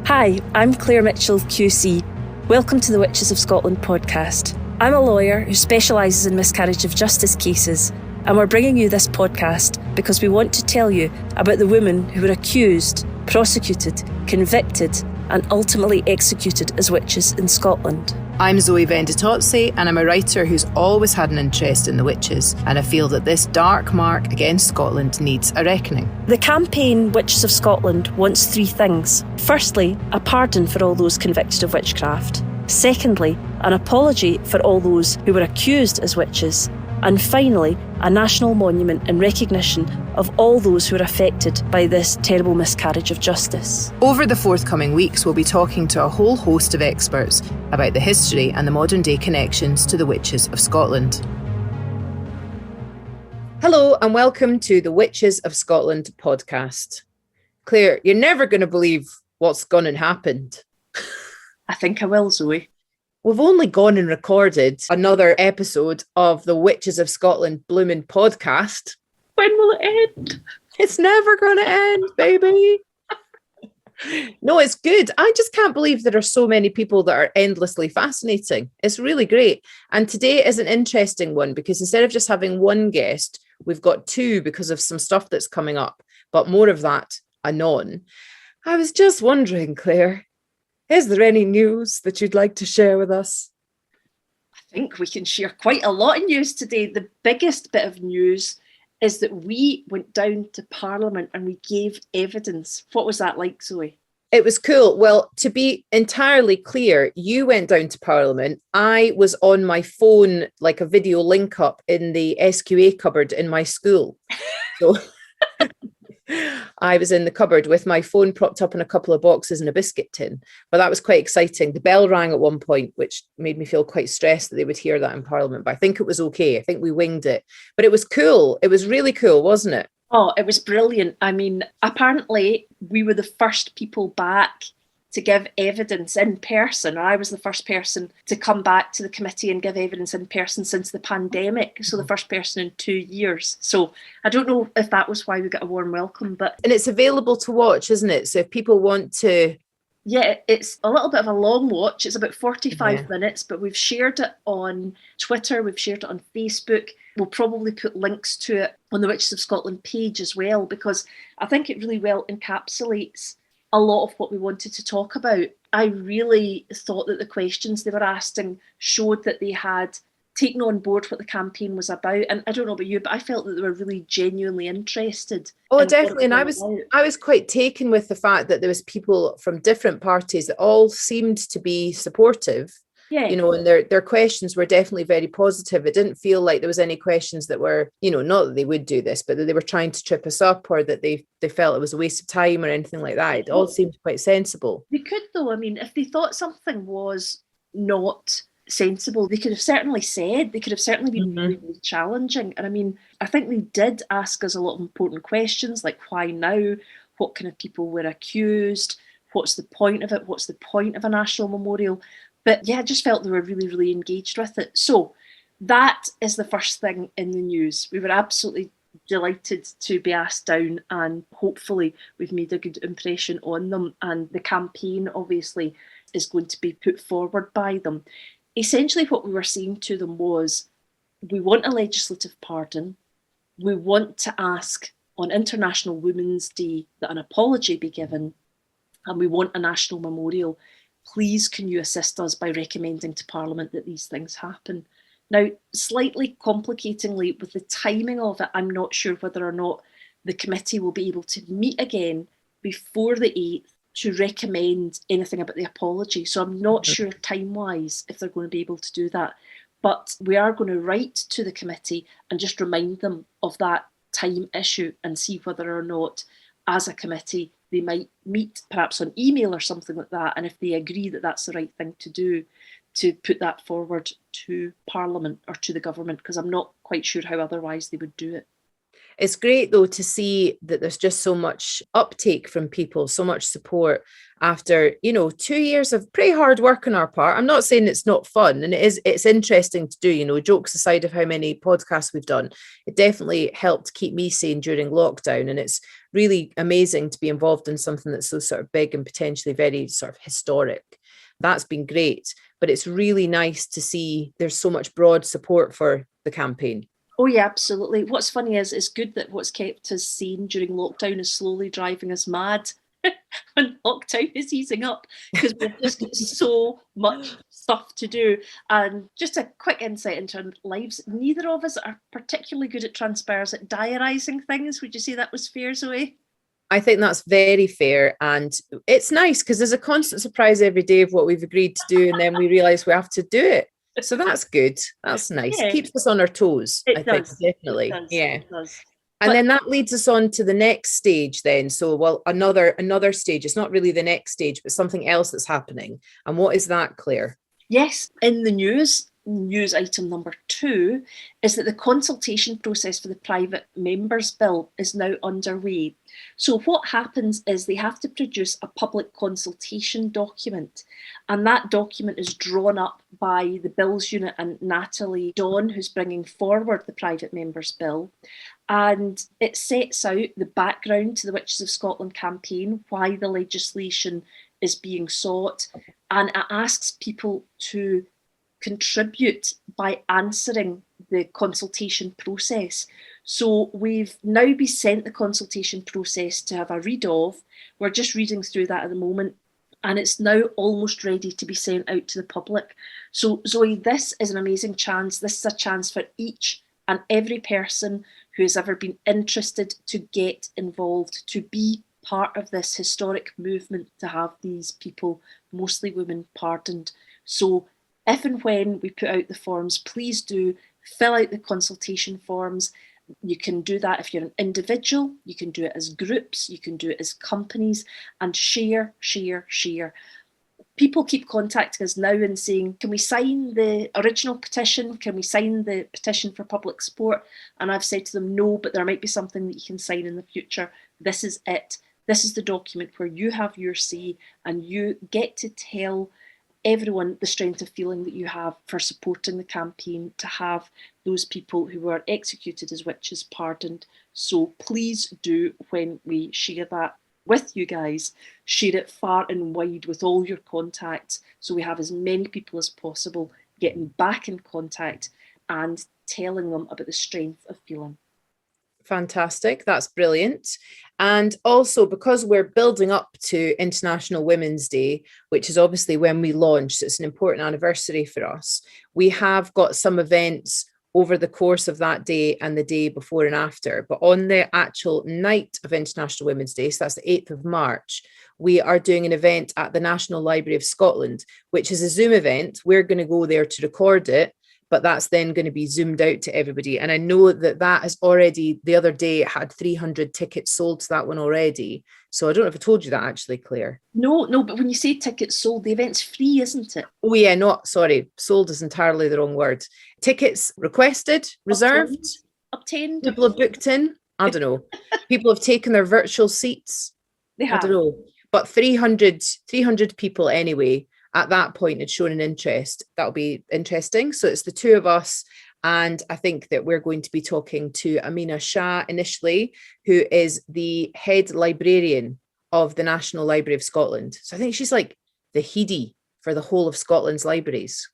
Hi, I'm Claire Mitchell, QC. Welcome to the Witches of Scotland podcast. I'm a lawyer who specialises in miscarriage of justice cases, and we're bringing you this podcast because we want to tell you about the women who were accused, prosecuted, convicted, and ultimately executed as witches in Scotland. I'm Zoe Venditozzi, and I'm a writer who's always had an interest in the witches, and I feel that this dark mark against Scotland needs a reckoning. The campaign Witches of Scotland wants three things. Firstly, a pardon for all those convicted of witchcraft. Secondly, an apology for all those who were accused as witches. And finally, a national monument in recognition of all those who are affected by this terrible miscarriage of justice. Over the forthcoming weeks, we'll be talking to a whole host of experts about the history and the modern day connections to the Witches of Scotland. Hello and welcome to the Witches of Scotland podcast. Claire, you're never going to believe what's gone and happened. I think I will, Zoe. We've only gone and recorded another episode of the Witches of Scotland blooming podcast. When will it end? It's never going to end, baby. No, it's good. I just can't believe there are so many people that are endlessly fascinating. It's really great. And today is an interesting one because instead of just having one guest, we've got two because of some stuff that's coming up, but more of that anon. I was just wondering, Claire, is there any news that you'd like to share with us? I think we can share quite a lot of news today. The biggest bit of news is that we went down to Parliament and we gave evidence. What was that like, Zoe? It was cool. Well, to be entirely clear, you went down to Parliament. I was on my phone, like a video link up in the SQA cupboard in my school. So I was in the cupboard with my phone propped up in a couple of boxes and a biscuit tin. But that was quite exciting. The bell rang at one point, which made me feel quite stressed that they would hear that in Parliament. But I think it was okay. I think we winged it. But it was cool. It was really cool, wasn't it? Oh, it was brilliant. I mean, apparently we were the first people back to give evidence in person. I was the first person to come back to the committee and give evidence in person since the pandemic. So the first person in 2 years. So I don't know if that was why we got a warm welcome, but... And it's available to watch, isn't it? So if people want to... Yeah, it's a little bit of a long watch. It's about 45 minutes, but we've shared it on Twitter. We've shared it on Facebook. We'll probably put links to it on the Witches of Scotland page as well, because I think it really well encapsulates a lot of what we wanted to talk about. I really thought that the questions they were asking showed that they had taken on board what the campaign was about. And I don't know about you, but I felt that they were really genuinely interested. Oh, definitely. And I was quite taken with the fact that there was people from different parties that all seemed to be supportive. Yeah. You know, and their questions were definitely very positive. It didn't feel like there was any questions that were, you know, not that they would do this, but that they were trying to trip us up or that they felt it was a waste of time or anything like that. It all seemed quite sensible. They could, though. I mean, if they thought something was not sensible, they could have certainly said. They could have certainly been really, really challenging. And I mean, I think they did ask us a lot of important questions, like why now? What kind of people were accused? What's the point of it? What's the point of a national memorial? But yeah, I just felt they were really, really engaged with it. So that is the first thing in the news. We were absolutely delighted to be asked down, and hopefully we've made a good impression on them. And the campaign obviously is going to be put forward by them. Essentially what we were saying to them was, we want a legislative pardon. We want to ask on International Women's Day that an apology be given, and we want a national memorial. Please, can you assist us by recommending to Parliament that these things happen? Now, slightly complicatingly, with the timing of it, I'm not sure whether or not the committee will be able to meet again before the 8th to recommend anything about the apology. So I'm not sure time-wise if they're going to be able to do that. But we are going to write to the committee and just remind them of that time issue and see whether or not, as a committee, they might meet perhaps on email or something like that. And if they agree that that's the right thing to do, to put that forward to Parliament or to the government, because I'm not quite sure how otherwise they would do it. It's great, though, to see that there's just so much uptake from people, so much support after, 2 years of pretty hard work on our part. I'm not saying it's not fun, and it's interesting to do, jokes aside of how many podcasts we've done. It definitely helped keep me sane during lockdown, and it's really amazing to be involved in something that's so sort of big and potentially very sort of historic. That's been great, but it's really nice to see there's so much broad support for the campaign. Oh yeah, absolutely. What's funny is it's good that what's kept us sane during lockdown is slowly driving us mad when lockdown is easing up, because we've just got so much stuff to do. And just a quick insight into our lives, neither of us are particularly good at transpires at diarising things. Would you say that was fair, Zoe? I think that's very fair, and it's nice because there's a constant surprise every day of what we've agreed to do, and then we realise we have to do it. So that's good. That's nice. Yeah. Keeps us on our toes, I think, definitely. Yeah. And then that leads us on to the next stage then. So, well, another stage. It's not really the next stage, but something else that's happening. And what is that, Claire? Yes, in the news item number 2 is that the consultation process for the private members bill is now underway. So what happens is they have to produce a public consultation document, and that document is drawn up by the Bills Unit and Natalie Dawn, who's bringing forward the private members bill. And it sets out the background to the Witches of Scotland campaign, why the legislation is being sought, and it asks people to contribute by answering the consultation process. So we've now been sent the consultation process to have a read of. We're just reading through that at the moment, and it's now almost ready to be sent out to the public. So Zoe, this is an amazing chance. This is a chance for each and every person who has ever been interested to get involved, to be part of this historic movement, to have these people, mostly women, pardoned. So if and when we put out the forms, please do fill out the consultation forms. You can do that if you're an individual, you can do it as groups, you can do it as companies, and share. People keep contacting us now and saying, can we sign the original petition? Can we sign the petition for public support? And I've said to them, no, but there might be something that you can sign in the future. This is it. This is the document where you have your say and you get to tell everyone the strength of feeling that you have for supporting the campaign to have those people who were executed as witches pardoned. So please do, when we share that with you guys, share it far and wide with all your contacts, so we have as many people as possible getting back in contact and telling them about the strength of feeling. Fantastic. That's brilliant. And also, because we're building up to International Women's Day, which is obviously when we launched, it's an important anniversary for us. We have got some events over the course of that day and the day before and after. But on the actual night of International Women's Day, so that's the 8th of March, we are doing an event at the National Library of Scotland, which is a Zoom event. We're going to go there to record it, but that's then going to be zoomed out to everybody. And I know that has already, the other day, it had 300 tickets sold to that one already. So I don't know if I told you that actually, Claire. No, but when you say tickets sold, the event's free, isn't it? Oh yeah, sorry, sold is entirely the wrong word. Tickets requested, reserved, obtained. People have booked in. I don't know. People have taken their virtual seats. They have. I don't know. But 300 people anyway, at that point had shown an interest. That'll be interesting. So it's the two of us. And I think that we're going to be talking to Amina Shah initially, who is the head librarian of the National Library of Scotland. So I think she's like the Hedy for the whole of Scotland's libraries.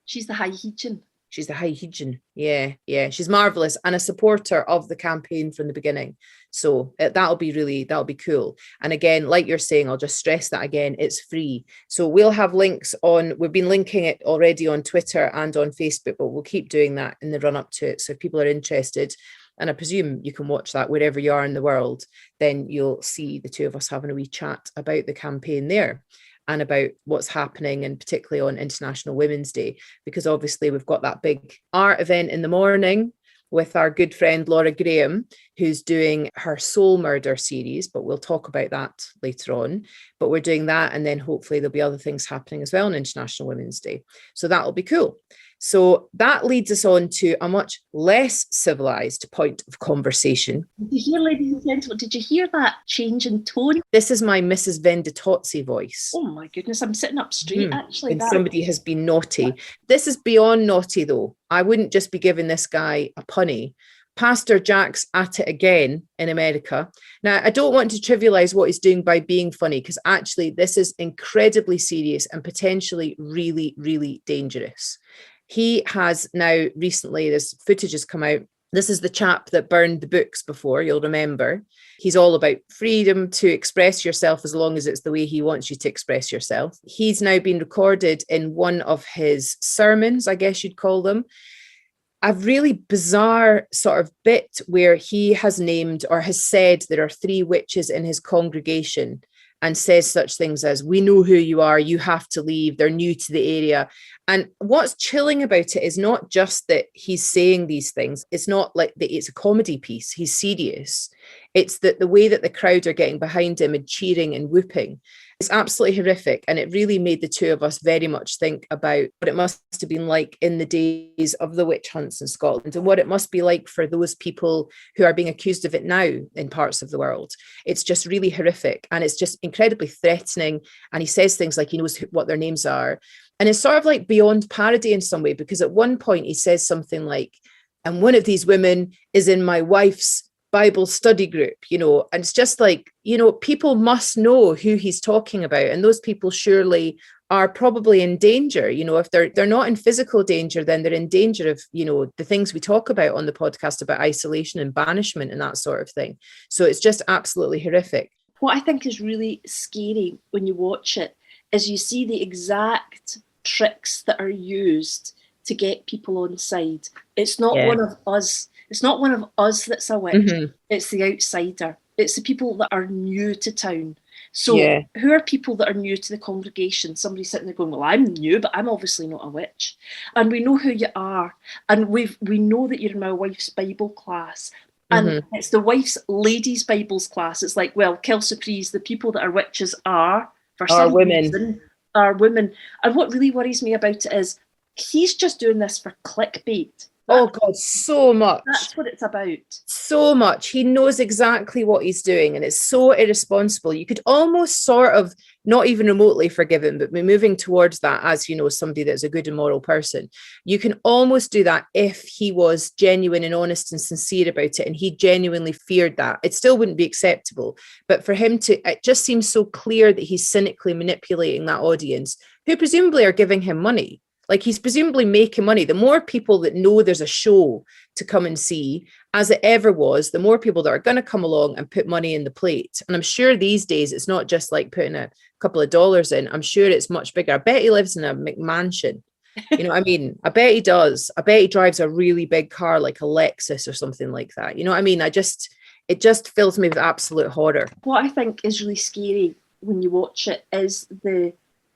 She's the High Hegian. She's the High Hegian. Yeah. She's marvellous and a supporter of the campaign from the beginning. So that'll be cool. And again, like you're saying, I'll just stress that again, it's free. So we'll have links we've been linking it already on Twitter and on Facebook, but we'll keep doing that in the run up to it. So if people are interested, and I presume you can watch that wherever you are in the world, then you'll see the two of us having a wee chat about the campaign there and about what's happening, and particularly on International Women's Day, because obviously we've got that big art event in the morning with our good friend Laura Graham, who's doing her Soul Murder series, but we'll talk about that later on. But we're doing that, and then hopefully there'll be other things happening as well on International Women's Day. So that'll be cool. So that leads us on to a much less civilized point of conversation. Did you hear, ladies and gentlemen, did you hear that change in tone? This is my Mrs. Venditozzi voice. Oh my goodness, I'm sitting up straight, actually. Somebody has been naughty. This is beyond naughty, though. I wouldn't just be giving this guy a punny, Pastor Jack's at it again in America. Now, I don't want to trivialize what he's doing by being funny, because actually this is incredibly serious and potentially really, really dangerous. He has now recently, this footage has come out. This is the chap that burned the books before, you'll remember. He's all about freedom to express yourself as long as it's the way he wants you to express yourself. He's now been recorded in one of his sermons, I guess you'd call them, a really bizarre sort of bit where he has named or has said there are 3 witches in his congregation, and says such things as, we know who you are, you have to leave, they're new to the area. And what's chilling about it is not just that he's saying these things. It's not like that it's a comedy piece. He's serious. It's that the way that the crowd are getting behind him and cheering and whooping. It's absolutely horrific. And it really made the two of us very much think about what it must have been like in the days of the witch hunts in Scotland, and what it must be like for those people who are being accused of it now in parts of the world. It's just really horrific. And it's just incredibly threatening. And he says things like he knows what their names are. And it's sort of like beyond parody in some way, because at one point he says something like, and one of these women is in my wife's Bible study group, and it's just like, people must know who he's talking about. And those people surely are probably in danger. If they're not in physical danger, then they're in danger of, the things we talk about on the podcast about isolation and banishment and that sort of thing. So it's just absolutely horrific. What I think is really scary when you watch it is you see the exact tricks that are used to get people on side. It's not one of us. It's not one of us that's a witch. Mm-hmm. It's the outsider. It's the people that are new to town. So who are people that are new to the congregation? Somebody sitting there going, well, I'm new, but I'm obviously not a witch. And we know who you are. And we know that you're in my wife's Bible class. And it's the wife's ladies' Bibles class. It's like, well, quelle surprise, the people that are witches are, for some reason, are women. And what really worries me about it is he's just doing this for clickbait. Oh God, so much. That's what it's about. So much. He knows exactly what he's doing, and it's so irresponsible. You could almost sort of not even remotely forgive him, but be moving towards that as, somebody that's a good and moral person. You can almost do that if he was genuine and honest and sincere about it, and he genuinely feared that. It still wouldn't be acceptable. But for him it just seems so clear that he's cynically manipulating that audience, who presumably are giving him money. Like, he's presumably making money. The more people that know there's a show to come and see, as it ever was, the more people that are going to come along and put money in the plate. And I'm sure these days it's not just like putting a couple of dollars in. I'm sure it's much bigger. I bet he lives in a McMansion. You know what I mean? I bet he does. I bet he drives a really big car like a Lexus or something like that. You know what I mean? It just fills me with absolute horror. What I think is really scary when you watch it is the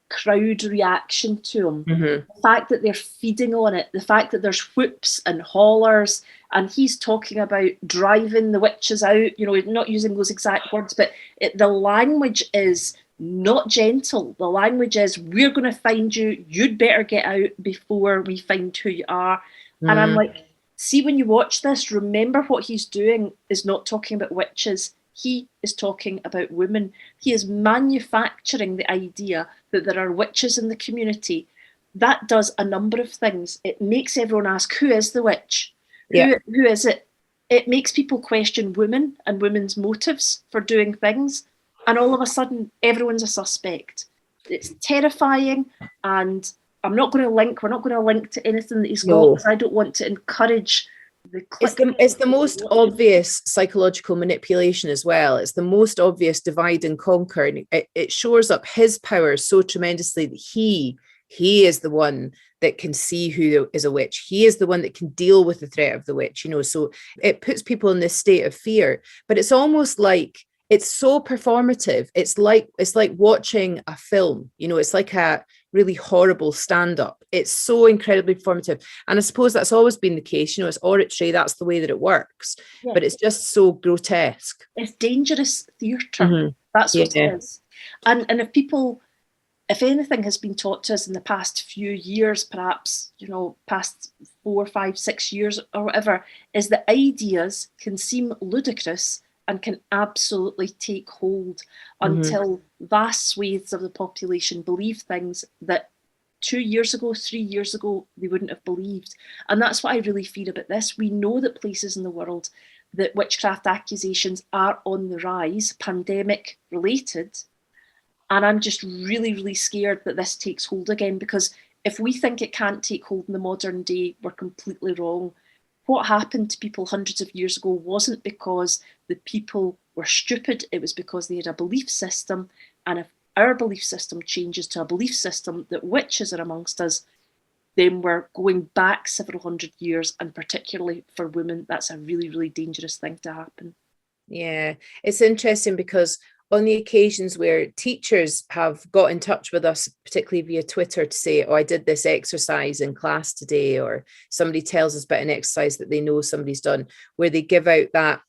crowd reaction to him. The fact that they're feeding on it, the fact that there's whoops and hollers, and he's talking about driving the witches out, not using those exact words, but the language is not gentle. The language is, we're going to find you, you'd better get out before we find who you are. And I'm like, see, when you watch this, remember what he's doing is not talking about witches. He is talking about women. He is manufacturing the idea that there are witches in the community. That does a number of things. It makes everyone ask, who is the witch? Who is it? It makes people question women and women's motives for doing things. And all of a sudden, everyone's a suspect. It's terrifying. And we're not going to link to anything that he's got, because I don't want to encourage it's the most obvious psychological manipulation as well. It's the most obvious divide and conquer, and it shores up his power so tremendously that he is the one that can see who is a witch. He is the one that can deal with the threat of the witch, so it puts people in this state of fear. But it's almost like it's so performative. It's like watching a film, it's like a really horrible stand-up. It's so incredibly performative. And I suppose that's always been the case, it's oratory, that's the way that it works. Yeah. But it's just so grotesque. It's dangerous theatre. That's what it is. And if anything has been taught to us in the past few years, perhaps, past 4, 5, 6 years or whatever, is that ideas can seem ludicrous and can absolutely take hold until vast swathes of the population believe things that 2 years ago, 3 years ago, they wouldn't have believed. And that's what I really fear about this. We know that places in the world that witchcraft accusations are on the rise, pandemic related. And I'm just really, really scared that this takes hold again, because if we think it can't take hold in the modern day, we're completely wrong. What happened to people hundreds of years ago wasn't because the people were stupid, it was because they had a belief system. And if our belief system changes to a belief system that witches are amongst us, then we're going back several hundred years, and particularly for women, that's a really, really dangerous thing to happen. Yeah, it's interesting because on the occasions where teachers have got in touch with us, particularly via Twitter, to say, oh, I did this exercise in class today, or somebody tells us about an exercise that they know somebody's done, where they give out that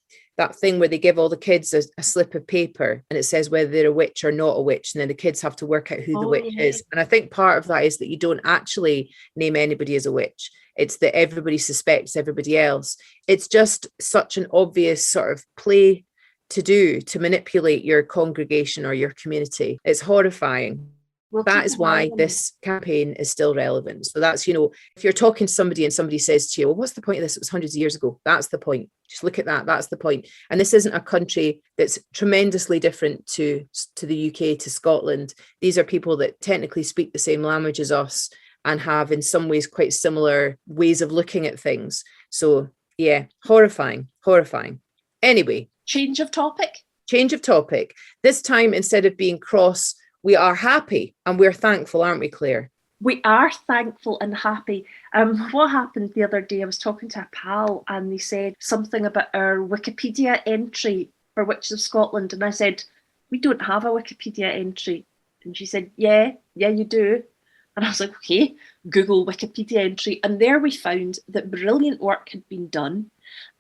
thing where they give all the kids a slip of paper and it says whether they're a witch or not a witch, and then the kids have to work out who the witch is. And I think part of that is that you don't actually name anybody as a witch. It's that everybody suspects everybody else. It's just such an obvious sort of play to do to manipulate your congregation or your community. It's horrifying. Well, that is why this campaign is still relevant. So that's, you know, if you're talking to somebody and somebody says to you, well, what's the point of this? It was hundreds of years ago. That's the point. Just look at that. That's the point. And this isn't a country that's tremendously different to the UK, to Scotland. These are people that technically speak the same language as us and have in some ways quite similar ways of looking at things. So yeah, horrifying. Anyway. Change of topic. This time, instead of being cross, we are happy and we're thankful, aren't we, Claire? We are thankful and happy. What happened the other day, I was talking to a pal and they said something about our Wikipedia entry for Witches of Scotland. And I said, we don't have a Wikipedia entry. And she said, yeah, you do. And I was like, okay, Google Wikipedia entry. And there we found that brilliant work had been done.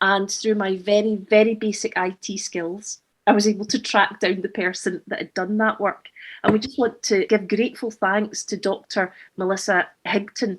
And through my very, very basic IT skills, I was able to track down the person that had done that work. And we just want to give grateful thanks to Dr. Melissa Higton,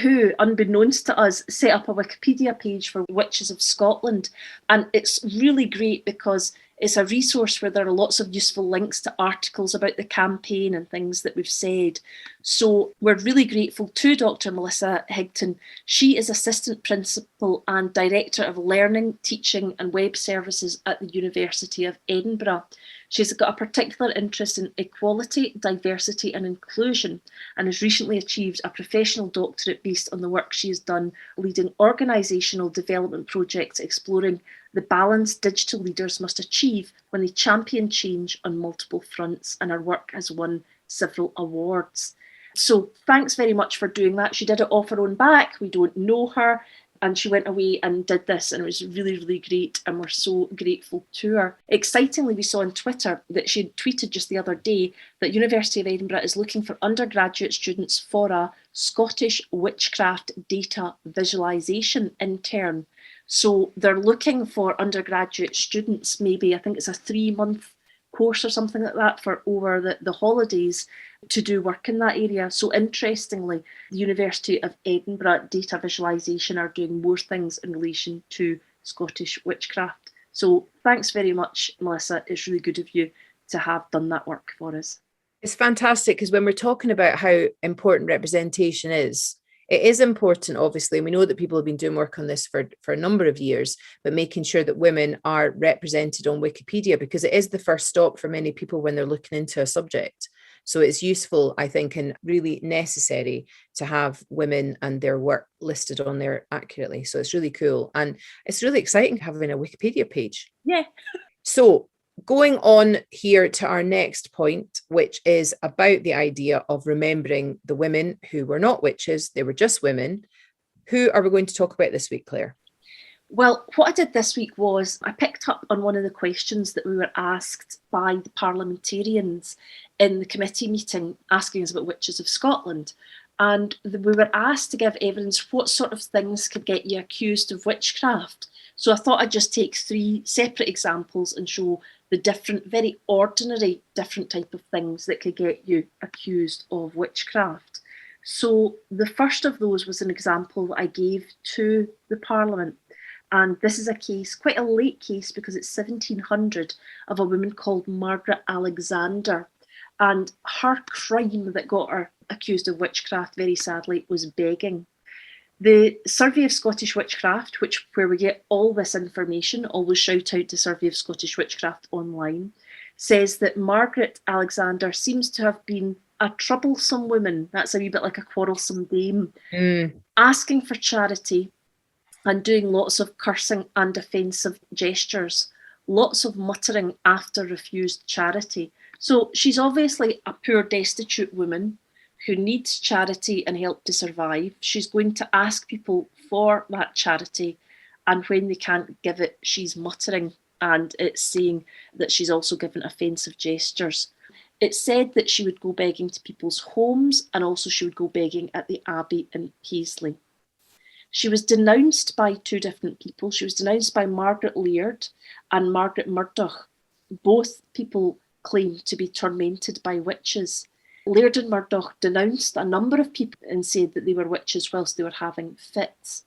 who, unbeknownst to us, set up a Wikipedia page for Witches of Scotland. And it's really great because it's a resource where there are lots of useful links to articles about the campaign and things that we've said. So we're really grateful to Dr. Melissa Higton. She is Assistant Principal and Director of Learning, Teaching and Web Services at the University of Edinburgh. She's got a particular interest in equality, diversity and inclusion, and has recently achieved a professional doctorate based on the work she has done leading organisational development projects exploring the balance digital leaders must achieve when they champion change on multiple fronts, and her work has won several awards. So thanks very much for doing that. She did it off her own back. We don't know her. And she went away and did this, and it was really, really great, and we're so grateful to her. Excitingly, we saw on Twitter that she had tweeted just the other day that University of Edinburgh is looking for undergraduate students for a Scottish witchcraft data visualisation intern. So they're looking for undergraduate students, maybe, I think it's a 3-month course or something like that for over the holidays to do work in that area. So interestingly, the University of Edinburgh Data Visualisation are doing more things in relation to Scottish witchcraft. So thanks very much, Melissa. It's really good of you to have done that work for us. It's fantastic because when we're talking about how important representation is, it is important, obviously. We know that people have been doing work on this for a number of years, but making sure that women are represented on Wikipedia, because it is the first stop for many people when they're looking into a subject. So it's useful, I think, and really necessary to have women and their work listed on there accurately. So it's really cool. And it's really exciting having a Wikipedia page. Yeah. So going on here to our next point, which is about the idea of remembering the women who were not witches, they were just women. Who are we going to talk about this week, Claire? Well, what I did this week was I picked up on one of the questions that we were asked by the parliamentarians in the committee meeting asking us about Witches of Scotland. And we were asked to give evidence what sort of things could get you accused of witchcraft. So I thought I'd just take 3 separate examples and show the different, very ordinary, different type of things that could get you accused of witchcraft. So the first of those was an example that I gave to the Parliament. And this is a case, quite a late case, because it's 1700, of a woman called Margaret Alexander. And her crime that got her accused of witchcraft, very sadly, was begging. The Survey of Scottish Witchcraft, where we get all this information, always shout out to Survey of Scottish Witchcraft online, says that Margaret Alexander seems to have been a troublesome woman. That's a wee bit like a quarrelsome dame, asking for charity and doing lots of cursing and offensive gestures, lots of muttering after refused charity. So she's obviously a poor, destitute woman who needs charity and help to survive. She's going to ask people for that charity, and when they can't give it, she's muttering, and it's saying that she's also given offensive gestures. It's said that she would go begging to people's homes, and also she would go begging at the Abbey in Paisley. She was denounced by two different people. She was denounced by Margaret Laird and Margaret Murdoch. Both people claim to be tormented by witches. Laird and Murdoch denounced a number of people and said that they were witches whilst they were having fits.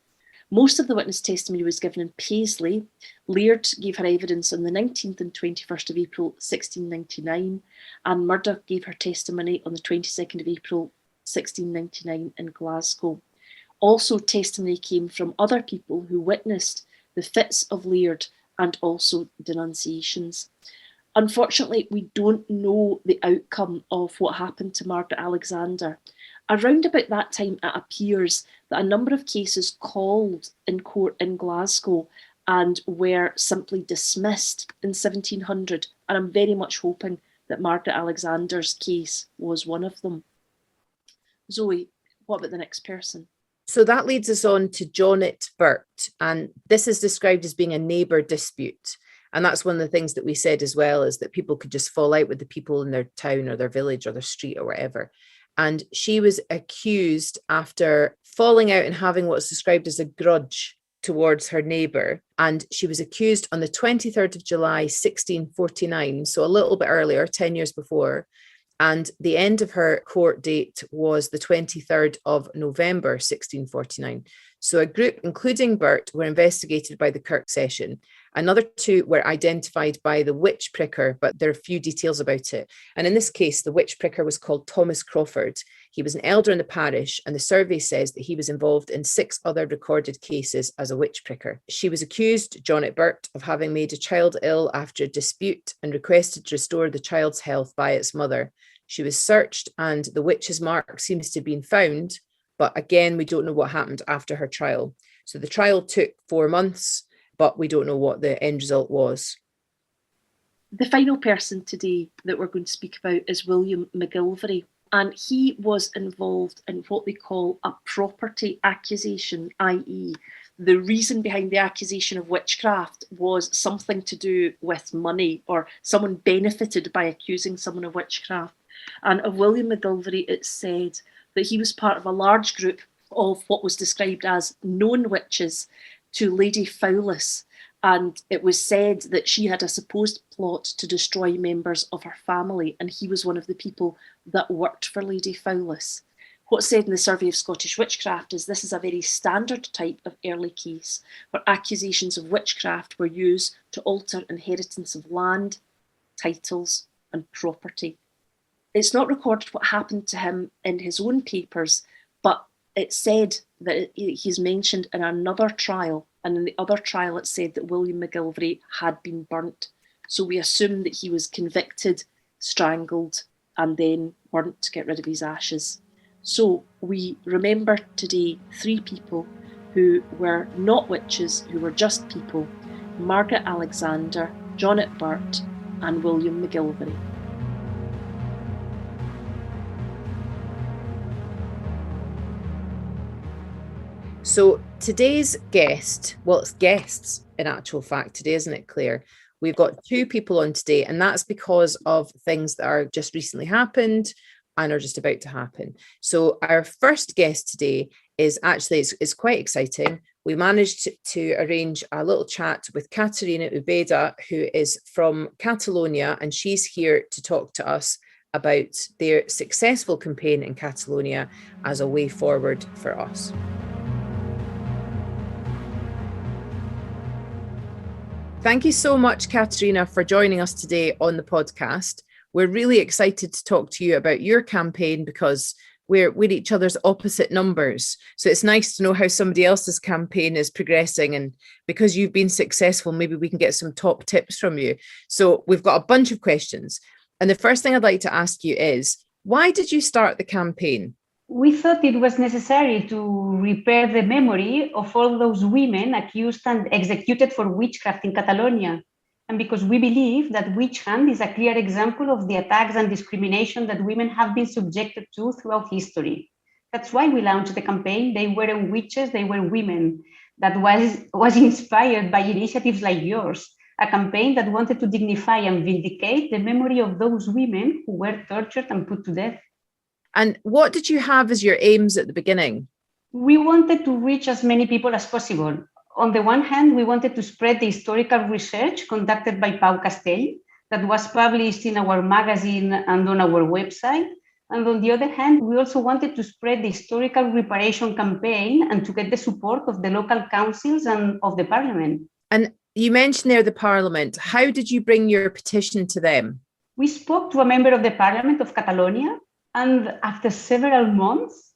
Most of the witness testimony was given in Paisley. Laird gave her evidence on the 19th and 21st of April 1699, and Murdoch gave her testimony on the 22nd of April 1699 in Glasgow. Also, testimony came from other people who witnessed the fits of Laird and also denunciations. Unfortunately, we don't know the outcome of what happened to Margaret Alexander. Around about that time, it appears that a number of cases called in court in Glasgow and were simply dismissed in 1700, and I'm very much hoping that Margaret Alexander's case was one of them. Zoe, what about the next person? So that leads us on to Jonet Burt, and this is described as being a neighbour dispute. And that's one of the things that we said as well, is that people could just fall out with the people in their town or their village or their street or whatever. And she was accused after falling out and having what's described as a grudge towards her neighbour. And she was accused on the 23rd of July, 1649, so a little bit earlier, 10 years before. And the end of her court date was the 23rd of November, 1649. So a group, including Burt, were investigated by the Kirk Session. Another two were identified by the witch pricker, but there are few details about it. And in this case, the witch pricker was called Thomas Crawford. He was an elder in the parish, and the survey says that he was involved in 6 other recorded cases as a witch pricker. She was accused, Jonet Burt, of having made a child ill after a dispute and requested to restore the child's health by its mother. She was searched, and the witch's mark seems to have been found, but again, we don't know what happened after her trial. So the trial took 4 months, but we don't know what the end result was. The final person today that we're going to speak about is William McGilvary, and he was involved in what we call a property accusation, i.e. the reason behind the accusation of witchcraft was something to do with money, or someone benefited by accusing someone of witchcraft. And of William McGilvary, it's said that he was part of a large group of what was described as known witches to Lady Fowlis, and it was said that she had a supposed plot to destroy members of her family, and he was one of the people that worked for Lady Fowlis. What's said in the Survey of Scottish Witchcraft is this is a very standard type of early case where accusations of witchcraft were used to alter inheritance of land, titles, and property. It's not recorded what happened to him in his own papers, but it's said that he's mentioned in another trial, and in the other trial it said that William McGilvary had been burnt. So we assume that he was convicted, strangled, and then burnt to get rid of his ashes. So we remember today 3 people who were not witches, who were just people: Margaret Alexander, Jonet Burt, and William McGilvary. So today's guest, well, it's guests in actual fact today, isn't it, Claire? We've got 2 people on today, and that's because of things that are just recently happened and are just about to happen. So our first guest today is actually, it's quite exciting. We managed to arrange a little chat with Caterina Úbeda, who is from Catalonia, and she's here to talk to us about their successful campaign in Catalonia as a way forward for us. Thank you so much, Caterina, for joining us today on the podcast. we're really excited to talk to you about your campaign because we're each other's opposite numbers. So it's nice to know how somebody else's campaign is progressing. And because you've been successful, maybe we can get some top tips from you. So we've got a bunch of questions. And the first thing I'd like to ask you is, why did you start the campaign? We thought it was necessary to repair the memory of all those women accused and executed for witchcraft in Catalonia. And because we believe that witch hunt is a clear example of the attacks and discrimination that women have been subjected to throughout history. That's why we launched the campaign, They Weren't Witches, They Were Women, that was inspired by initiatives like yours, a campaign that wanted to dignify and vindicate the memory of those women who were tortured and put to death. And what did you have as your aims at the beginning? We wanted to reach as many people as possible. On the one hand, we wanted to spread the historical research conducted by Pau Castell that was published in our magazine and on our website. And on the other hand, we also wanted to spread the historical reparation campaign and to get the support of the local councils and of the parliament. And you mentioned there the parliament. How did you bring your petition to them? We spoke to a member of the parliament of Catalonia, and after several months,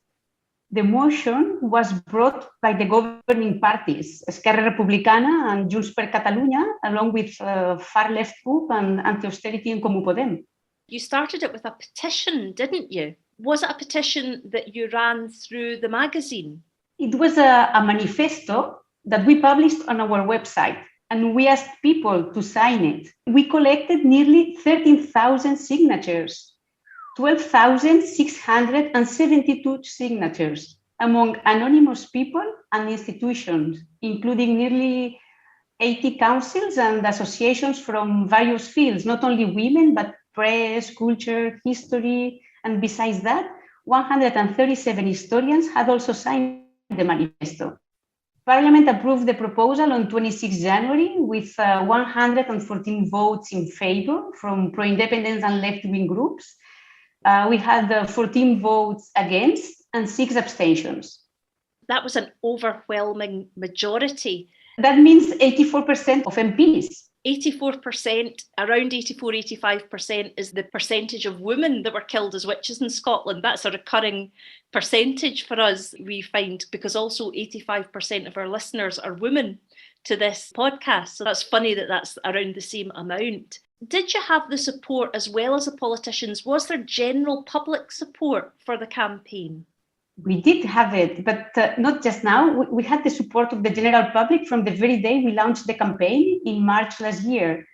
the motion was brought by the governing parties, Esquerra Republicana and Junts per Catalunya, along with far-left CUP and Anti-Austerity and Comú Podem. You started it with a petition, didn't you? Was it a petition that you ran through the magazine? It was a manifesto that we published on our website, and we asked people to sign it. We collected nearly 13,000 signatures. 12,672 signatures among anonymous people and institutions, including nearly 80 councils and associations from various fields, not only women, but press, culture, history. And besides that, 137 historians had also signed the manifesto. Parliament approved the proposal on 26 January with 114 votes in favor from pro-independence and left-wing groups. We had 14 votes against and 6 abstentions. That was an overwhelming majority. That means 84% of MPs. 84%, around 85% is the percentage of women that were killed as witches in Scotland. That's a recurring percentage for us, we find, because also 85% of our listeners are women to this podcast. So that's funny that that's around the same amount. Did you have the support as well as the politicians? Was there general public support for the campaign? We did have it, but not just now. We had the support of the general public from the very day we launched the campaign in March last year.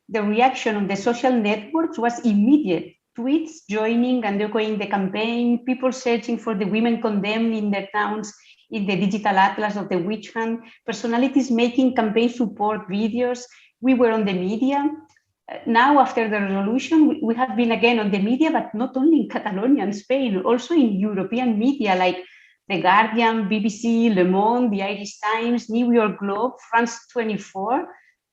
The reaction on the social networks was immediate. Tweets joining and echoing the campaign, people searching for the women condemned in their towns in the digital atlas of the witch hunt, personalities making campaign support videos. We were on the media. Now, after the resolution, we have been again on the media, but not only in Catalonia and Spain, also in European media like The Guardian, BBC, Le Monde, the Irish Times, New York Globe, France 24.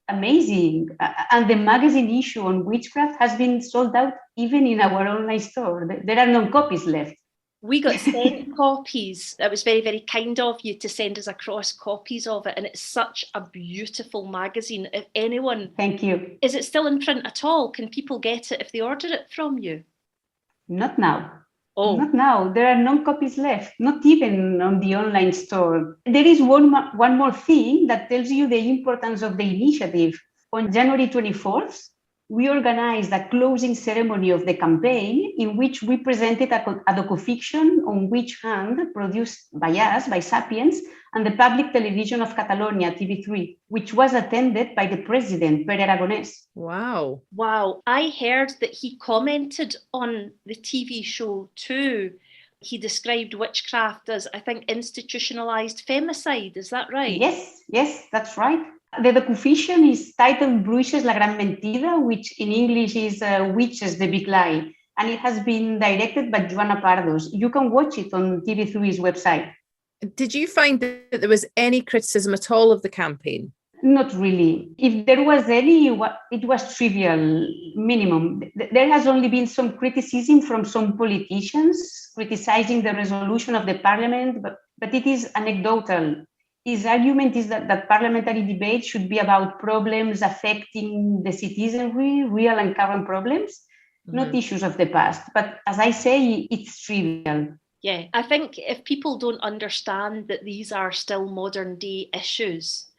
Amazing. And the magazine issue on witchcraft has been sold out even in our online store. There are no copies left. We got sent copies. It was very, very kind of you to send us across copies of it. And it's such a beautiful magazine. If anyone... Thank you. Is it still in print at all? Can people get it if they order it from you? Not now. Oh. Not now. There are no copies left, not even on the online store. There is one more thing that tells you the importance of the initiative. On January 24th, we organized a closing ceremony of the campaign in which we presented a docufiction on witch hunt produced by us, by Sapiens, and the public television of Catalonia, TV3, which was attended by the president, Pere Aragonès. Wow. Wow. I heard that he commented on the TV show too. He described witchcraft as, I think, institutionalized femicide. Is that right? Yes, that's right. The docufiction is titled Bruixes la gran mentida, which in English is Witches, the big lie. And it has been directed by Joana Pardos. You can watch it on TV3's website. Did you find that there was any criticism at all of the campaign? Not really. If there was any, it was trivial, minimum. There has only been some criticism from some politicians criticizing the resolution of the parliament, but it is anecdotal. His argument is that parliamentary debate should be about problems affecting the citizenry, real and current problems. not issues of the past. But as I say, it's trivial. Yeah, I think if people don't understand that these are still modern day issues,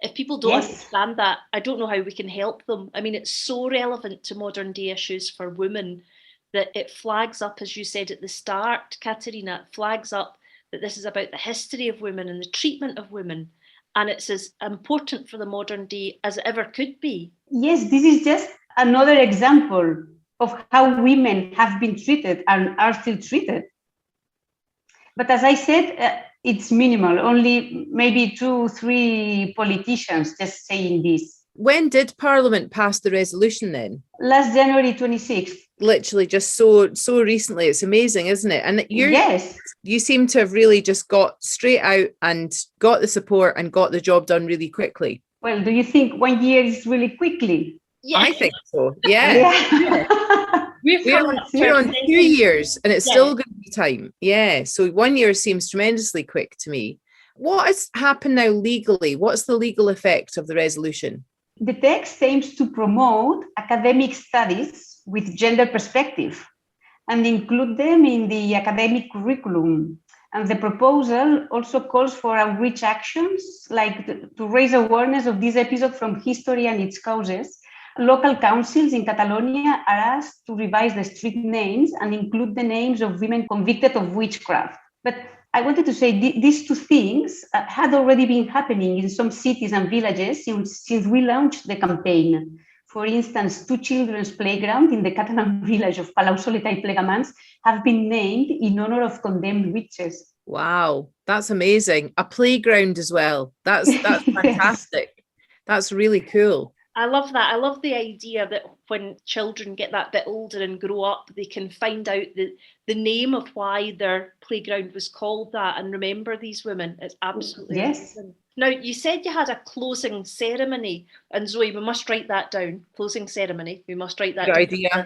if people don't understand that, I don't know how we can help them. I mean, it's so relevant to modern day issues for women that it flags up, as you said at the start, Caterina, it flags up that this is about the history of women and the treatment of women. And it's as important for the modern day as it ever could be. Yes, this is just another example of how women have been treated and are still treated. But as I said, it's minimal, only maybe 2-3 politicians just saying this. When did Parliament pass the resolution then? Last January 26th. Literally just so recently. It's amazing, isn't it? And you seem to have really just got straight out and got the support and got the job done really quickly. Well, do you think 1 year is really quickly? Yeah. I think so. Yeah. We're on 2 years and it's still going to be time. Yeah. So 1 year seems tremendously quick to me. What has happened now legally? What's the legal effect of the resolution? The text aims to promote academic studies with gender perspective and include them in the academic curriculum. And the proposal also calls for outreach actions, like to raise awareness of this episode from history and its causes. Local councils in Catalonia are asked to revise the street names and include the names of women convicted of witchcraft. But I wanted to say these two things had already been happening in some cities and villages since we launched the campaign. For instance, 2 children's playgrounds in the Catalan village of Palau-solità i Plegamans have been named in honor of condemned witches. Wow, that's amazing. A playground as well. That's fantastic. Yes. That's really cool. I love that. I love the idea that when children get that bit older and grow up, they can find out the name of why their playground was called that and remember these women. It's absolutely amazing. Now, you said you had a closing ceremony, and Zoe, we must write that down. Closing ceremony. We must write that down.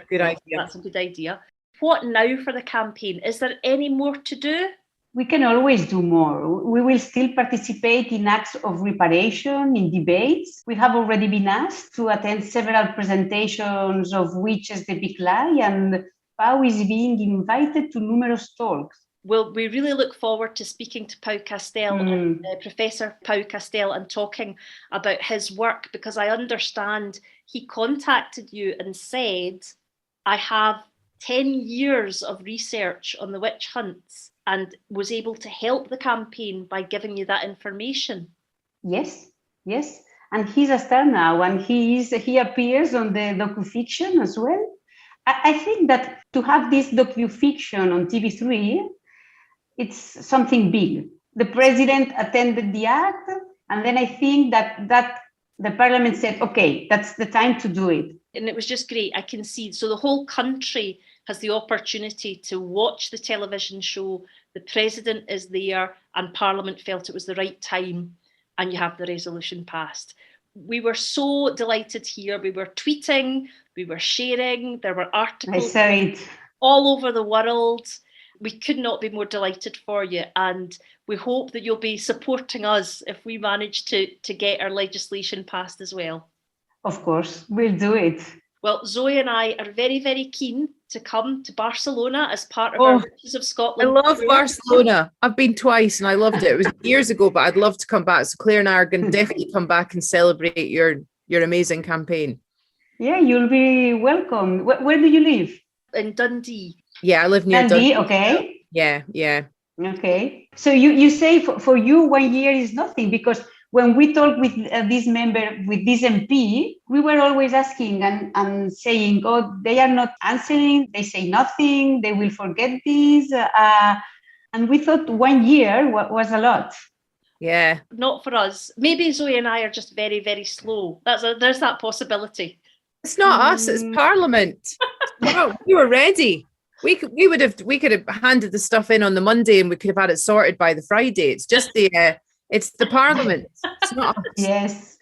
Good idea. That's a good idea. What now for the campaign? Is there any more to do? We can always do more. We will still participate in acts of reparation, in debates. We have already been asked to attend several presentations of Witches, the Big Lie, and Pau is being invited to numerous talks. Well, we really look forward to speaking to Pau Castell, and, Professor Pau Castell, and talking about his work, because I understand he contacted you and said, I have 10 years of research on the witch hunts, and was able to help the campaign by giving you that information. Yes. And he's a star now, and he appears on the docufiction as well. I think that to have this docufiction on TV3, it's something big. The president attended the act, and then I think that the parliament said, okay, that's the time to do it. And it was just great. I can see. So the whole country has the opportunity to watch the television show. The president is there, and Parliament felt it was the right time, and you have the resolution passed. We were so delighted here. We were tweeting, we were sharing, there were articles all over the world. We could not be more delighted for you, and we hope that you'll be supporting us if we manage to get our legislation passed as well. Of course, we'll do it. Well, Zoe and I are very, very keen to come to Barcelona as part of our Witches of Scotland. I love Barcelona. I've been twice and I loved it. It was years ago, but I'd love to come back. So Claire and I are going to definitely come back and celebrate your amazing campaign. Yeah, you'll be welcome. Where do you live? In Dundee. Yeah, I live near Dundee. Okay. Yeah. Okay. So you say for you 1 year is nothing, because when we talked with this member, with this MP, we were always asking and saying, oh, they are not answering, they say nothing, they will forget this. And we thought 1 year was a lot. Yeah. Not for us. Maybe Zoe and I are just very, very slow. There's that possibility. It's not us, it's Parliament. Well, we were ready. We could have handed the stuff in on the Monday and we could have had it sorted by the Friday. It's just it's the Parliament. It's not us. Yes.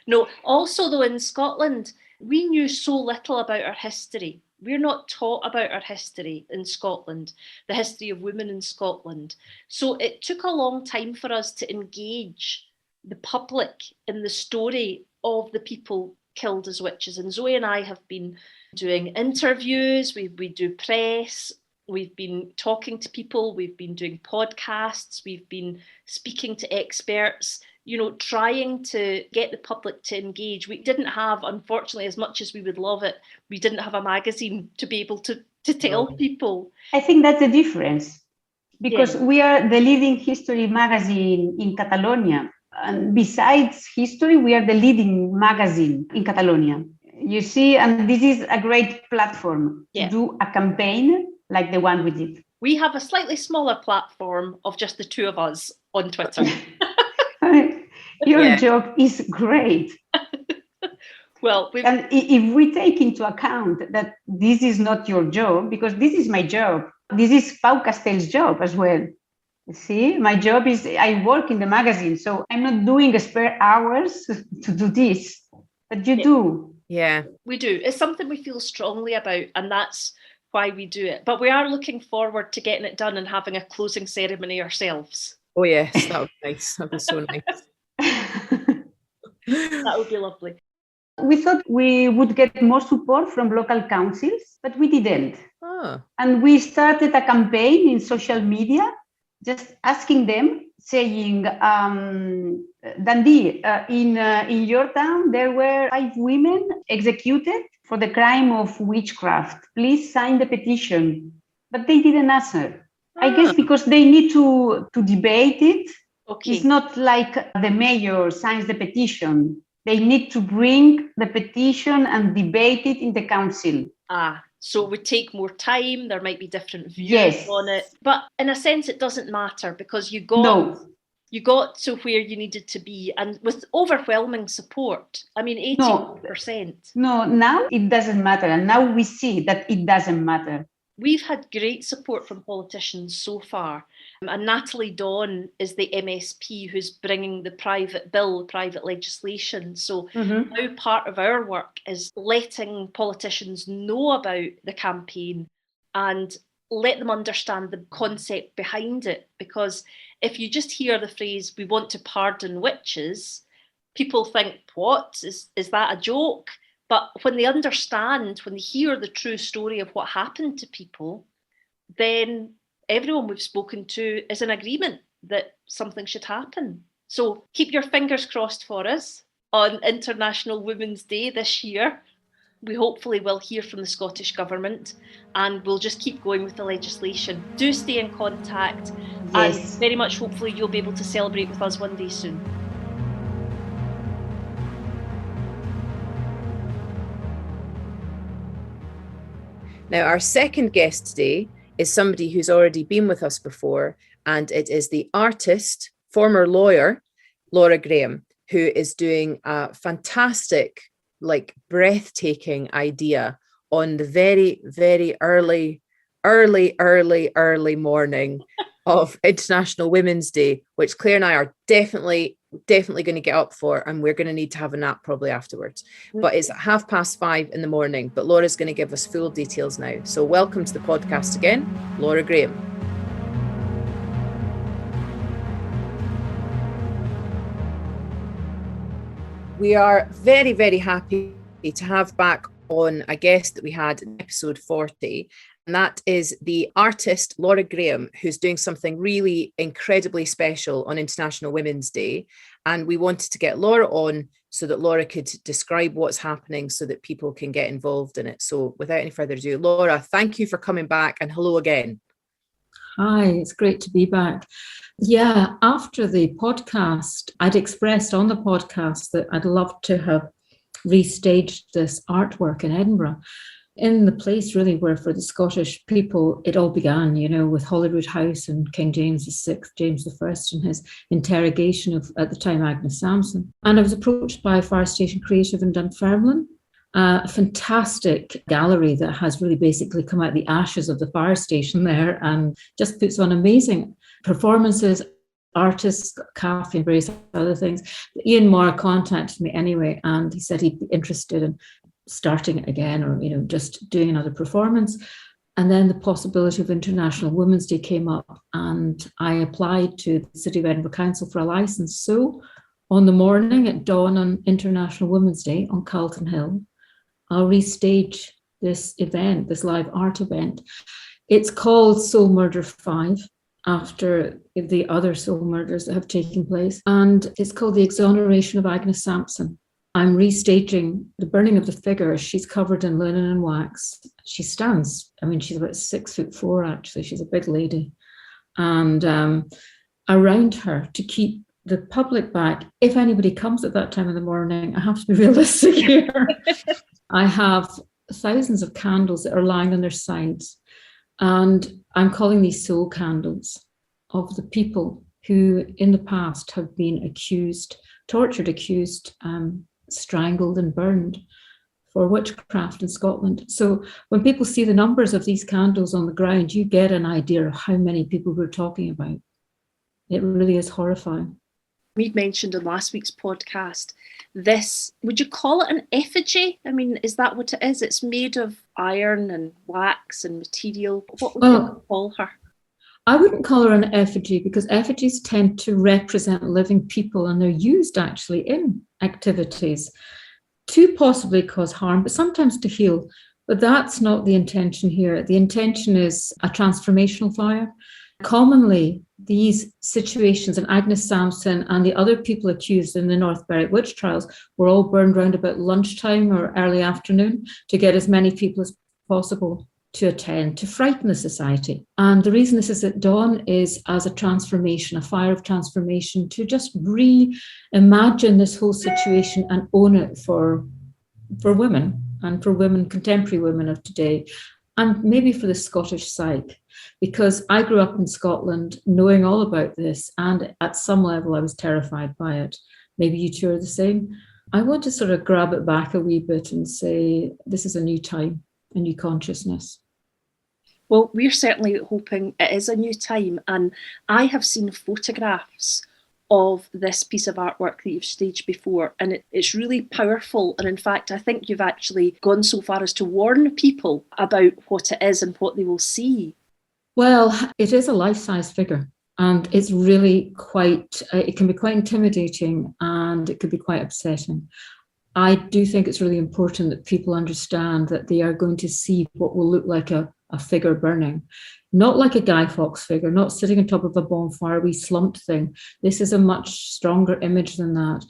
No, also though in Scotland, we knew so little about our history. We're not taught about our history in Scotland, the history of women in Scotland. So it took a long time for us to engage the public in the story of the people killed as witches. And Zoe and I have been doing interviews, we do press, we've been talking to people, we've been doing podcasts, we've been speaking to experts, trying to get the public to engage. We didn't have, unfortunately, as much as we would love it, we didn't have a magazine to be able to tell people. I think that's the difference, because we are the leading history magazine in Catalonia. And besides history, we are the leading magazine in Catalonia. You see, and this is a great platform to do a campaign like the one we did. We have a slightly smaller platform of just the two of us on Twitter. Your job is great. Well, and if we take into account that this is not your job, because this is my job, this is Pau Castell's job as well. See, my job is I work in the magazine, so I'm not doing spare hours to do this, but you do. Yeah, we do. It's something we feel strongly about, and that's why we do it. But we are looking forward to getting it done and having a closing ceremony ourselves. Oh yes, that would be nice. That would be so nice. That would be lovely. We thought we would get more support from local councils, but we didn't. Oh. And we started a campaign in social media, just asking them, saying, Dundee, in your town, there were 5 women executed for the crime of witchcraft. Please sign the petition. But they didn't answer. I guess because they need to debate it. Okay. It's not like the mayor signs the petition. They need to bring the petition and debate it in the council. So it would take more time. There might be different views on it. But in a sense, it doesn't matter, because you got to where you needed to be, and with overwhelming support. I mean, 80%. No, now it doesn't matter. And now we see that it doesn't matter. We've had great support from politicians so far. And Natalie Dawn is the MSP who's bringing the private legislation. So now part of our work is letting politicians know about the campaign and let them understand the concept behind it. Because if you just hear the phrase, we want to pardon witches, people think, what? Is that a joke? But when they understand, when they hear the true story of what happened to people, then everyone we've spoken to is in agreement that something should happen. So keep your fingers crossed for us on International Women's Day this year. We hopefully will hear from the Scottish Government, and we'll just keep going with the legislation. Do stay in contact, and very much hopefully you'll be able to celebrate with us one day soon. Now, our second guest today is somebody who's already been with us before, and it is the artist, former lawyer, Laura Graham, who is doing a fantastic, breathtaking idea on the very, very early morning of International Women's Day, which Claire and I are definitely going to get up for, and we're going to need to have a nap probably afterwards. But it's 5:30 in the morning, but Laura's going to give us full details now. So welcome to the podcast again, Laura Graham. We are very, very happy to have back on a guest that we had in episode 40. And that is the artist, Laura Graham, who's doing something really incredibly special on International Women's Day. And we wanted to get Laura on so that Laura could describe what's happening so that people can get involved in it. So without any further ado, Laura, thank you for coming back, and hello again. Hi, it's great to be back. Yeah, after the podcast, I'd expressed on the podcast that I'd love to have restaged this artwork in Edinburgh, in the place really where for the Scottish people it all began, with Holyrood House and King James VI, James I, and his interrogation of, at the time, Agnes Sampson. And I was approached by Fire Station Creative in Dunfermline, a fantastic gallery that has really basically come out the ashes of the fire station there and just puts on amazing performances, artists, cafe and various other things. But Ian Moore contacted me anyway, and he said he'd be interested in starting it again, or just doing another performance. And then the possibility of International Women's Day came up, and I applied to the City of Edinburgh Council for a license. So On the morning at dawn on International Women's Day on Carlton Hill, I'll restage this event, this live art event. It's called Soul Murder 5, after the other soul murders that have taken place. And it's called The Exoneration of Agnes Sampson. I'm restaging the burning of the figure. She's covered in linen and wax. She stands, she's about 6'4", actually. She's a big lady. And around her, to keep the public back, if anybody comes at that time in the morning, I have to be realistic here. I have thousands of candles that are lying on their sides. And I'm calling these soul candles of the people who in the past have been accused, tortured, strangled and burned for witchcraft in Scotland. So when people see the numbers of these candles on the ground, you get an idea of how many people we're talking about. It really is horrifying. We'd mentioned in last week's podcast, this, would you call it an effigy? Is that what it is? It's made of iron and wax and material. What would you call her? I wouldn't call her an effigy, because effigies tend to represent living people, and they're used actually in activities to possibly cause harm, but sometimes to heal. But that's not the intention here. The intention is a transformational fire. Commonly, these situations, and Agnes Sampson and the other people accused in the North Berwick witch trials were all burned around about lunchtime or early afternoon to get as many people as possible to attend, to frighten the society. And the reason this is at dawn is as a transformation, a fire of transformation, to just reimagine this whole situation and own it for women, and for women, contemporary women of today, and maybe for the Scottish psyche. Because I grew up in Scotland knowing all about this, and at some level I was terrified by it. Maybe you two are the same. I want to sort of grab it back a wee bit and say, this is a new time, a new consciousness. Well, we're certainly hoping it is a new time, and I have seen photographs of this piece of artwork that you've staged before, and it's really powerful. And in fact, I think you've actually gone so far as to warn people about what it is and what they will see. Well, it is a life-size figure, and it's really it can be quite intimidating, and it could be quite upsetting. I do think it's really important that people understand that they are going to see what will look like a figure burning, not like a Guy Fawkes figure, not sitting on top of a bonfire, wee slumped thing. This is a much stronger image than that.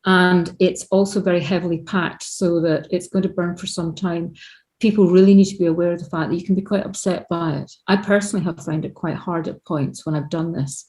And it's also very heavily packed, so that it's going to burn for some time. People really need to be aware of the fact that you can be quite upset by it. I personally have found it quite hard at points when I've done this.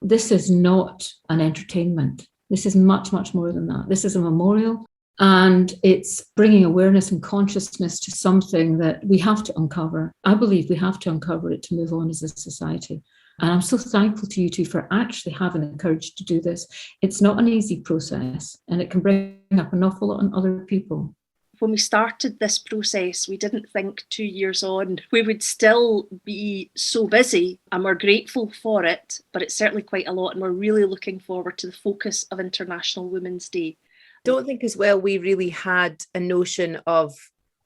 This is not an entertainment. This is much, much more than that. This is a memorial, and it's bringing awareness and consciousness to something that we have to uncover. I believe we have to uncover it to move on as a society. And I'm so thankful to you two for actually having the courage to do this. It's not an easy process, and it can bring up an awful lot on other people. When we started this process, we didn't think 2 years on we would still be so busy, and we're grateful for it, but it's certainly quite a lot, and we're really looking forward to the focus of International Women's Day. Don't think as well we really had a notion of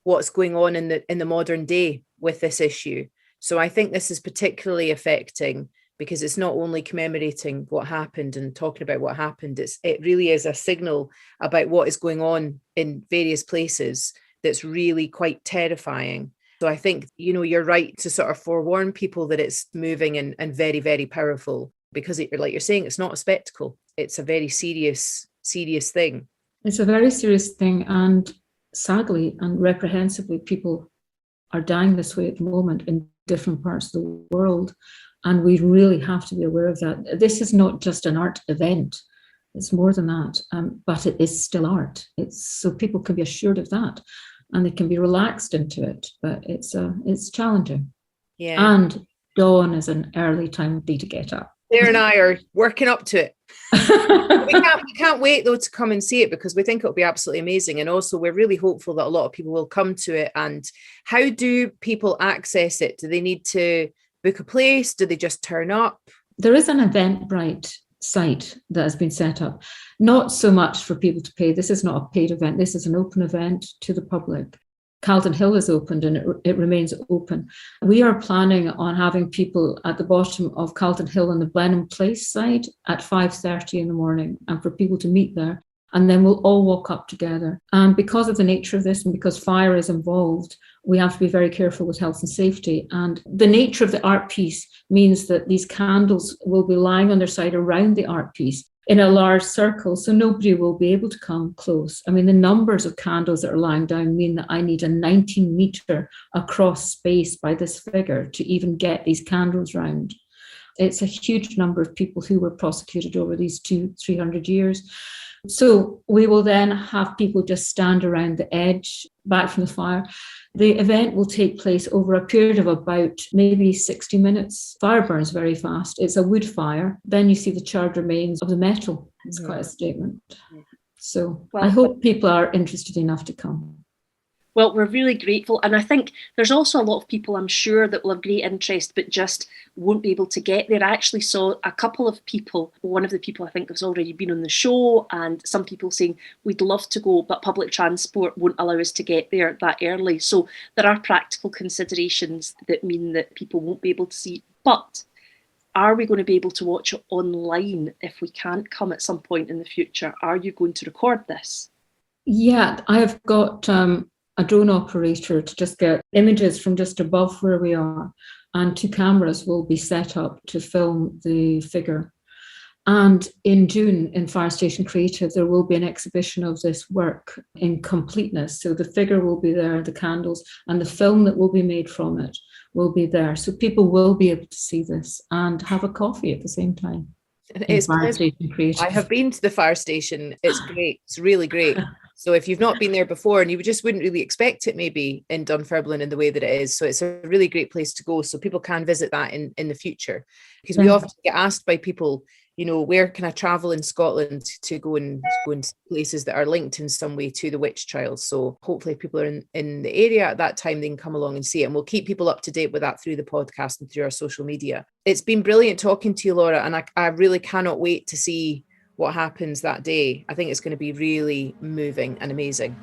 what's going on in the modern day with this issue. So I think this is particularly affecting, because it's not only commemorating what happened and talking about what happened, it really is a signal about what is going on in various places that's really quite terrifying. So I think, you're right to sort of forewarn people that it's moving and very, very powerful, because like you're saying, it's not a spectacle. It's a very serious thing. It's a very serious thing, and sadly and reprehensibly, people are dying this way at the moment in different parts of the world. And we really have to be aware of that. This is not just an art event. It's more than that, but it is still art. So people can be assured of that, and they can be relaxed into it, but it's challenging. Yeah. And dawn is an early time of day to get up. Claire and I are working up to it. we can't wait though to come and see it, because we think it'll be absolutely amazing. And also we're really hopeful that a lot of people will come to it. And how do people access it? Do they need to book a place? Do they just turn up? There is an Eventbrite site that has been set up, not so much for people to pay. This is not a paid event. This is an open event to the public. Calton Hill is opened and it remains open. We are planning on having people at the bottom of Calton Hill on the Blenheim Place side at 5:30 in the morning, and for people to meet there. And then we'll all walk up together. And because of the nature of this and because fire is involved, we have to be very careful with health and safety. And the nature of the art piece means that these candles will be lying on their side around the art piece in a large circle, so nobody will be able to come close. I mean, the numbers of candles that are lying down mean that I need a 19-metre across space by this figure to even get these candles round. It's a huge number of people who were prosecuted over these 200-300 years. So we will then have people just stand around the edge, back from the fire. The event will take place over a period of about maybe 60 minutes. Fire burns very fast. It's a wood fire. Then you see the charred remains of the metal. It's quite a statement. So I hope people are interested enough to come. Well, we're really grateful. And I think there's also a lot of people, I'm sure, that will have great interest, but just won't be able to get there. I actually saw a couple of people, one of the people I think has already been on the show, and some people saying, we'd love to go, but public transport won't allow us to get there that early. So there are practical considerations that mean that people won't be able to see. But are we going to be able to watch it online if we can't come at some point in the future? Are you going to record this? Yeah, I have got a drone operator to just get images from just above where we are, and 2 cameras will be set up to film the figure. And in June in Fire Station Creative, there will be an exhibition of this work in completeness. So the figure will be there, the candles, and the film that will be made from it will be there. So people will be able to see this and have a coffee at the same time. It's Fire Station Creative. I have been to the fire station. It's great. It's really great. So if you've not been there before, and you just wouldn't really expect it maybe in Dunfermline in the way that it is. So it's a really great place to go. So people can visit that in the future. Because we often get asked by people, you know, where can I travel in Scotland to go and places that are linked in some way to the witch trials. So hopefully if people are in the area at that time, they can come along and see it. And we'll keep people up to date with that through the podcast and through our social media. It's been brilliant talking to you, Laura. And I really cannot wait to see what happens that day. I think it's going to be really moving and amazing.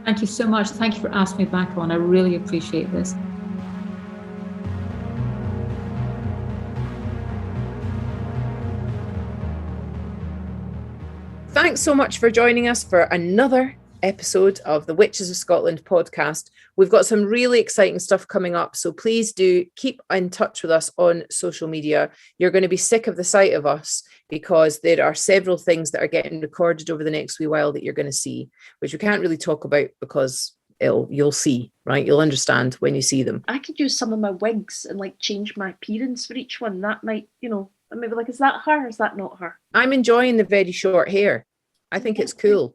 Thank you so much. Thank you for asking me back on. I really appreciate this. Thanks so much for joining us for another episode of the Witches of Scotland podcast. We've got some really exciting stuff coming up, so please do keep in touch with us on social media. You're going to be sick of the sight of us because there are several things that are getting recorded over the next wee while that you're going to see, which we can't really talk about because you'll see, right? You'll understand when you see them. I could use some of my wigs and like change my appearance for each one. That might, you know, maybe like, is that her? Is that not her? I'm enjoying the very short hair. I think it's cool.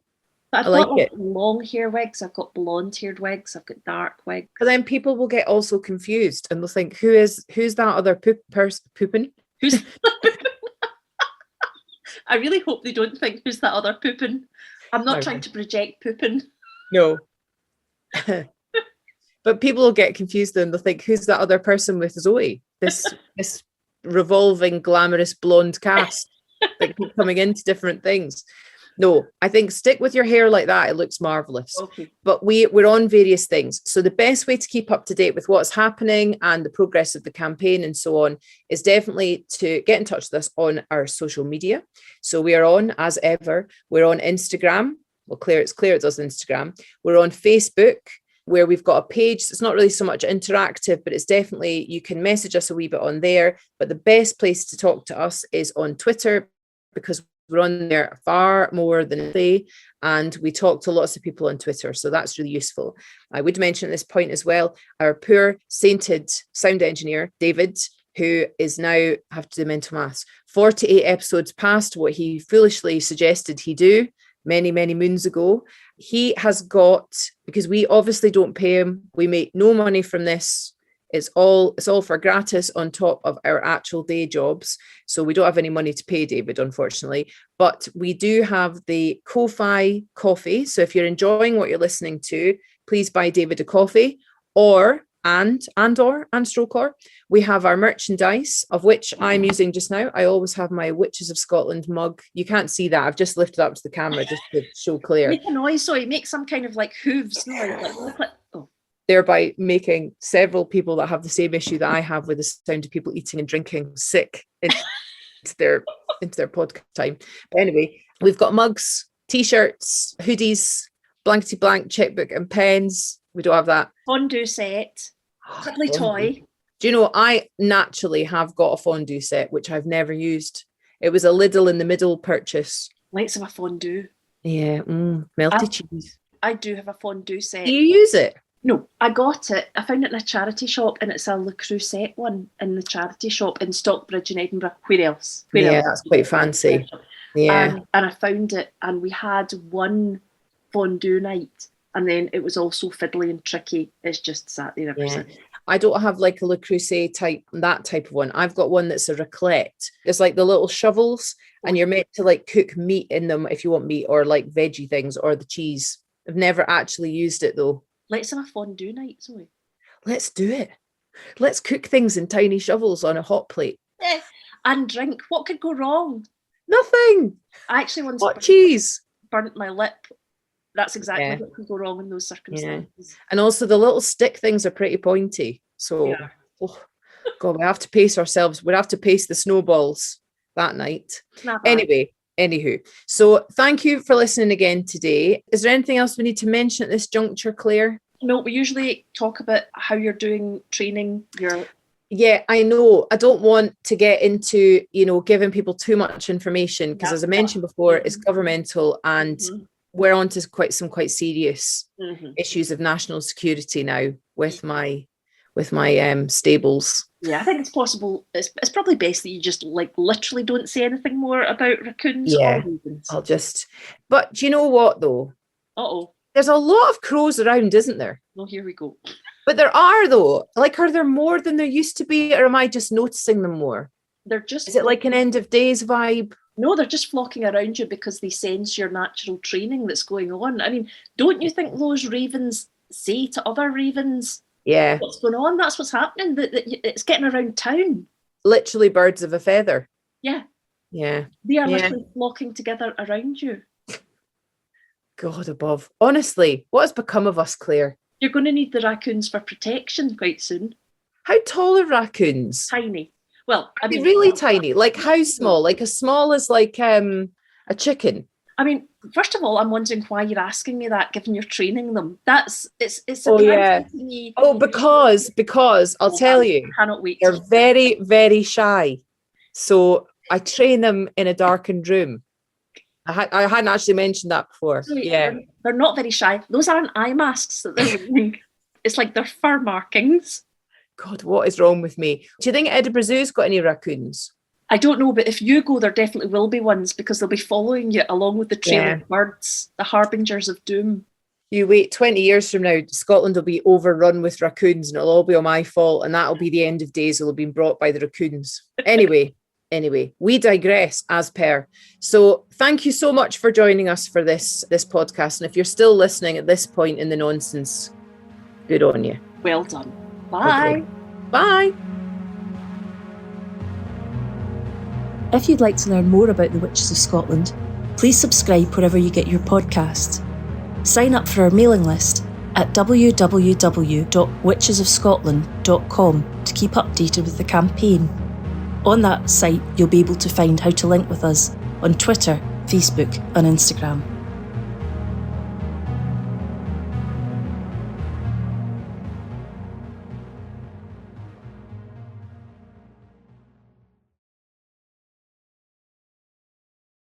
But I've got like long hair wigs, I've got blonde haired wigs, I've got dark wigs. But then people will get also confused and they'll think, who's that other pooping? Who's I really hope they don't think, who's that other pooping? I'm not trying to project pooping. No. But people will get confused and they'll think, who's that other person with Zoe? This revolving, glamorous blonde cast that keep coming into different things. No, I think stick with your hair like that. It looks marvellous. Okay. But we're on various things. So the best way to keep up to date with what's happening and the progress of the campaign and so on is definitely to get in touch with us on our social media. So we are on, as ever, we're on Instagram. Well, it's Claire that does Instagram. We're on Facebook, where we've got a page that's not really so much interactive, but it's definitely, you can message us a wee bit on there. But the best place to talk to us is on Twitter, because we're on there far more than they, and we talk to lots of people on Twitter. So that's really useful. I would mention at this point as well, our poor sainted sound engineer, David, who is now, have to do mental maths, 48 episodes past what he foolishly suggested he do many, many moons ago. He has got, because we obviously don't pay him, we make no money from this. It's all for gratis on top of our actual day jobs. So we don't have any money to pay David, unfortunately. But we do have the Ko-Fi coffee. So if you're enjoying what you're listening to, please buy David a coffee. And we have our merchandise, of which I'm using just now. I always have my Witches of Scotland mug. You can't see that. I've just lifted up to the camera just to show Claire. Make a noise, so it makes some kind of like hooves. No, like, oh. thereby making several people that have the same issue that I have with the sound of people eating and drinking sick into their podcast time. But anyway, we've got mugs, t-shirts, hoodies, blankety blank, checkbook and pens. We don't have that. Fondue set, cuddly toy. Do you know, I naturally have got a fondue set, which I've never used. It was a Lidl in the middle purchase. Let's have a fondue. Yeah, melted cheese. I do have a fondue set. Do you use it? No, I got it. I found it in a charity shop, and it's a Le Creuset one in the charity shop in Stockbridge in Edinburgh. Where else? That's quite fancy. Yeah. And I found it, and we had one fondue night, and then it was all so fiddly and tricky. It's just sat there ever since. I don't have like a Le Creuset that type of one. I've got one that's a raclette. It's like the little shovels, and you're meant to like cook meat in them if you want meat, or like veggie things, or the cheese. I've never actually used it though. Let's have a fondue night, Zoe. Let's do it. Let's cook things in tiny shovels on a hot plate. Yeah. And drink. What could go wrong? Nothing. I actually once burnt my lip. That's exactly what could go wrong in those circumstances. Yeah. And also the little stick things are pretty pointy. So, God, we have to pace ourselves. We'd have to pace the snowballs that night. Anywho, so thank you for listening again today. Is there anything else we need to mention at this juncture, Claire? No, we usually talk about how you're doing training. Yeah, I know. I don't want to get into, giving people too much information because, as I mentioned before, it's governmental and we're on to quite serious issues of national security now with my stables. Yeah, I think it's possible. It's probably best that you just literally don't say anything more about raccoons. Yeah, But do you know what though? There's a lot of crows around, isn't there? Well, here we go. But there are though. Are there more than there used to be, or am I just noticing them more? Is it like an end of days vibe? No, they're just flocking around you because they sense your natural training that's going on. I mean, don't you think those ravens say to other ravens, what's going on? That's what's happening. It's getting around town. Literally birds of a feather. Yeah. Yeah. They are literally flocking together around you. God above. Honestly, what has become of us, Claire? You're going to need the raccoons for protection quite soon. How tall are raccoons? Tiny. Well, I mean, really tiny. Like how small? Like as small as like a chicken. I mean, first of all, I'm wondering why you're asking me that, given you're training them. It's to me. Oh, because I'll tell you, I cannot wait. They're very, very shy. So I train them in a darkened room. I hadn't actually mentioned that before. So, they're not very shy. Those aren't eye masks that they're wearing. It's like they're fur markings. God, what is wrong with me? Do you think Edinburgh Zoo's got any raccoons? I don't know, but if you go, there definitely will be ones because they'll be following you along with the trail of birds, the harbingers of doom. You wait 20 years from now, Scotland will be overrun with raccoons and it'll all be on my fault and that'll be the end of days. It'll have been brought by the raccoons. Anyway, we digress as per. So thank you so much for joining us for this podcast. And if you're still listening at this point in the nonsense, good on you. Well done. Bye. Okay. Bye. If you'd like to learn more about the Witches of Scotland, please subscribe wherever you get your podcasts. Sign up for our mailing list at www.witchesofscotland.com to keep updated with the campaign. On that site, you'll be able to find how to link with us on Twitter, Facebook and Instagram.